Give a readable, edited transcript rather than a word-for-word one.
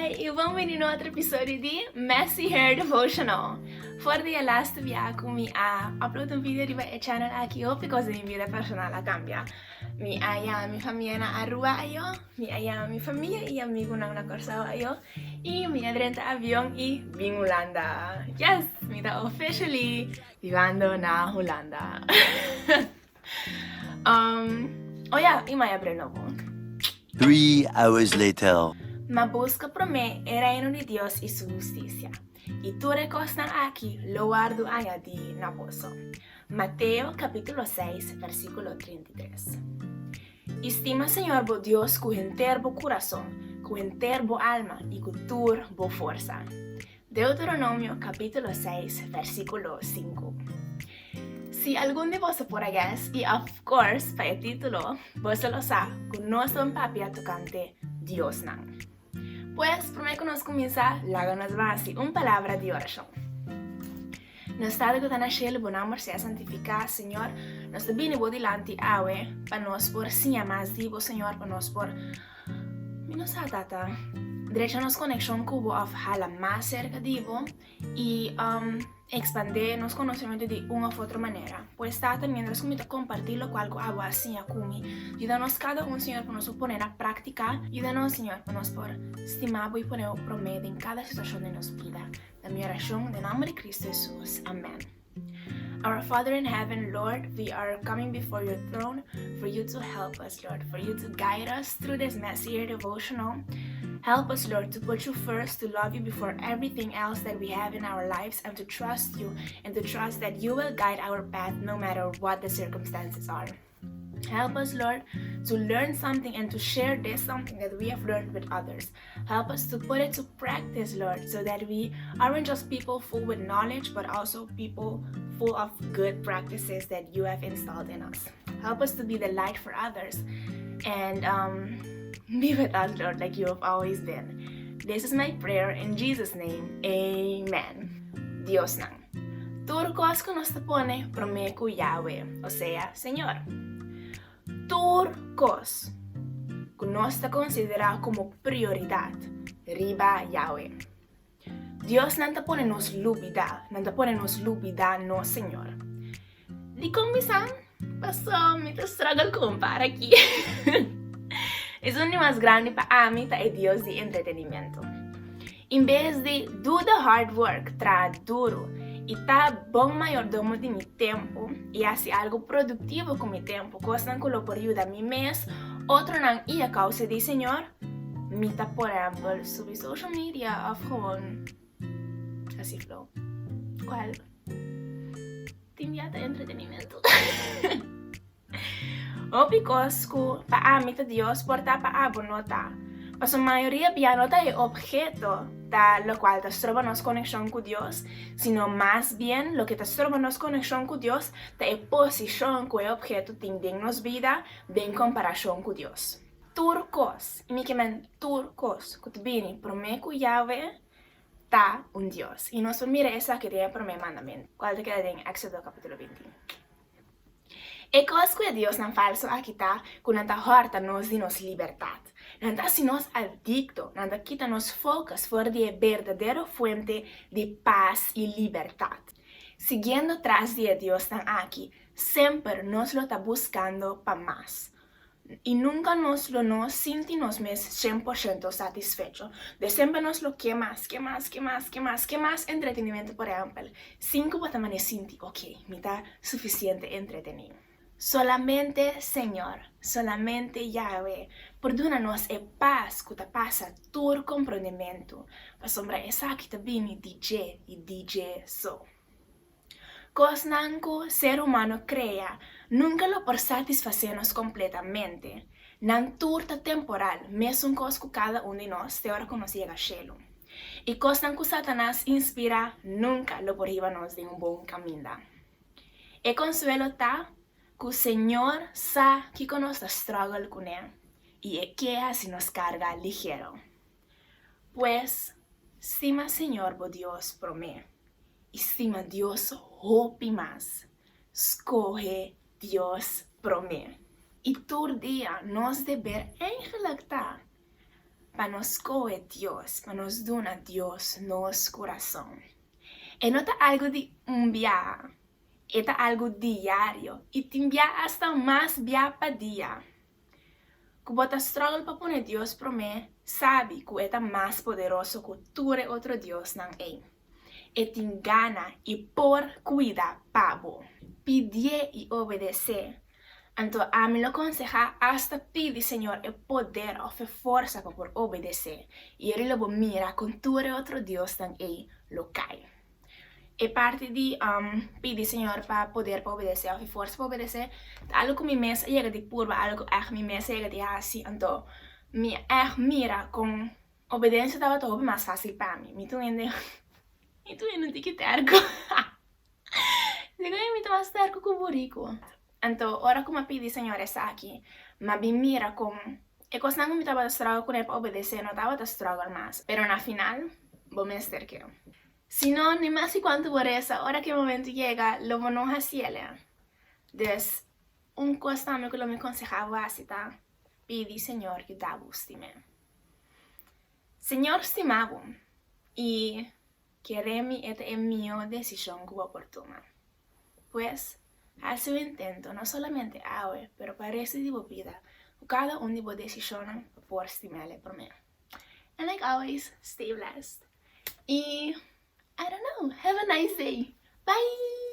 Hi e benvenuti in un altro episodio di Messy Hair Devotional. Voor de laatste week mi a upload un video di mijn channel aqui op because mi vida personal cambia. Mi aya mi famiglia na arua ayo, mi aya mi famiglia e amigo na una corsa ayo, e mi adrenta avion e vin Holanda. Yes, mi da officially vivando na Holanda. Oh yeah, e mai aprenovo. 3 hours later. Ma busca por mí el reino de Dios y su justicia, y tú recostan aquí lo guardo añadí na pozo. Mateo capítulo 6, versículo 33. Estima Señor bo Dios con entero bo corazón, con entero bo alma y con toda bo fuerza. Deuteronomio capítulo 6, versículo 5. Si algún de vos por allá, y of course, para el título, vos lo sabe, con nuestro papia tocante Dios nan. Pues, primero que nos comienza, láganos base, una palabra de oración. Nos está de que nascelo, bon amor sea santificado, Señor, nos bene bo delante awe, para nos por sinha más divo, Señor, para nos por... Menos tata. Derecha-nos conexión cubo of hala más cerca divo y expandir nos conocimiento de una u otra manera. Pues tata, mientras comita compartirlo con algo agua así a kumi. Ayúdanos cada un, Señor, para nos poner a práctica. Ayúdanos, Señor, para nos por estimar y poner promedio en cada situación de nuestra vida. La mi oración en el nombre de Cristo Jesús. Amén. Our Father in heaven, Lord, we are coming before your throne for you to help us, Lord, for you to guide us through this messy devotional. Help us, Lord, to put you first, to love you before everything else that we have in our lives, and to trust you, and to trust that you will guide our path no matter what the circumstances are. Help us, Lord, to learn something and to share this something that we have learned with others. Help us to put it to practice, Lord, so that we aren't just people full with knowledge, but also people full of good practices that you have installed in us. Help us to be the light for others and be with us, Lord, like you have always been. This is my prayer in Jesus' name. Amen. Dios nang. Turcos que nos pone promeco Yahweh, o sea, Señor. Turcos que nos considera como prioridad riba Yahweh. Dios no te pone nos lubida, no, Señor. Di con mi san, pasó mi te struggle con para aquí. Es uno más grande para mí, es Dios de entretenimiento. En vez de do the hard work, tra duro, y ta bom mayordomo de mi tiempo, y hace algo productivo con mi tiempo, cosa que lo por ayuda a mi mes, otro nan y a causa de Señor, mi ta por ejemplo, subir social media of gewoon, así flow. ¿Cuál? Te enviate entretenimiento. O because que para mí Dios porta para abonota. Pero su mayoría ya no es objeto de lo cual te trova nos conexión con Dios, sino más bien lo que te trova nos conexión con Dios es posición que el objeto tiene en nos vida en comparación con Dios. Turcos, y mi que men turcos, que te viene por mí con Yahweh, está un Dios. Y nos mira esa que tiene por mí mandamiento. ¿Cuál te queda en Éxodo capítulo 20? E cosa que Dios non falso aquí está, con nanta horta nos di nos libertad. Nanta si nos adicto, nanta quita nos focus fuera de verdadero fuente de paz y libertad. Siguiendo tras de Dios tan aquí, siempre nos lo está buscando para más. Y nunca nos lo nos sentimos 100% satisfecho. De siempre nos lo que más entretenimiento, por ejemplo. 5 botamas sinti, ok, me está suficiente entretenido. Solamente Señor, solamente Yahweh, perdónanos e paz que te pasa todo comprendimiento. Para sombra esa que te viene DJ y DJ so. Cosa que ser humano crea, nunca lo por satisfacernos completamente. Nan turta temporal, mesmo cosa que cada uno de nos te ahora conocía a cielo. Y cosa que Satanás inspira, nunca lo por llevarnos de un buen camino. E consuelo está que el Señor sabe que conoce struggle con él y que así nos carga ligero. Pues, estima Señor, bo Dios por mí, estima Dios hopi más, escoge Dios por mí. Y todo día nos deber engelactar para nos coe Dios, para nos donar Dios nos corazón. Y no está algo de un día, es algo diario y te envía hasta más día para día. Cuando te struggle para poner Dios por mí, sabe que es más poderoso que todo otro Dios no hay. Y te engana y por cuidar pavo. Pedir y obedecer. Entonces, a mí lo aconseja hasta pedir, Señor, el poder o fuerza para poder obedecer. Y él lo mira con todo otro Dios no hay, lo cae. E parte de pedir, Senhor, para poder para obedecer, ou força para obedecer, algo que me mesa chega de curva, algo que me mesa chega de assim, então, me mira com obediência estava todo mais fácil para mim. Me tu ainda, me tu ainda tem que terco. Digo, me tu mais terco com o burico. Então, ora como pedir, Senhor, essa aqui, mas me mira com e coisa não me estava struggle com ele para obedecer, não estava struggle mais, pero na final, vou me que si no, ni más y cuánto por eso, ahora que el momento llega, lo vamos a hacer. Entonces, un cosa que lo me aconsejaba así, está, pidi, Señor, que da gustime. Señor, estimado, y queremi esta es mi decisión que voy a tomar. Pues, hace un intento, no solamente ahora, pero parece de vida, cada uno de vos decisiones por estimarle por mí. And like always, stay blessed. Y I don't know. Have a nice day. Bye.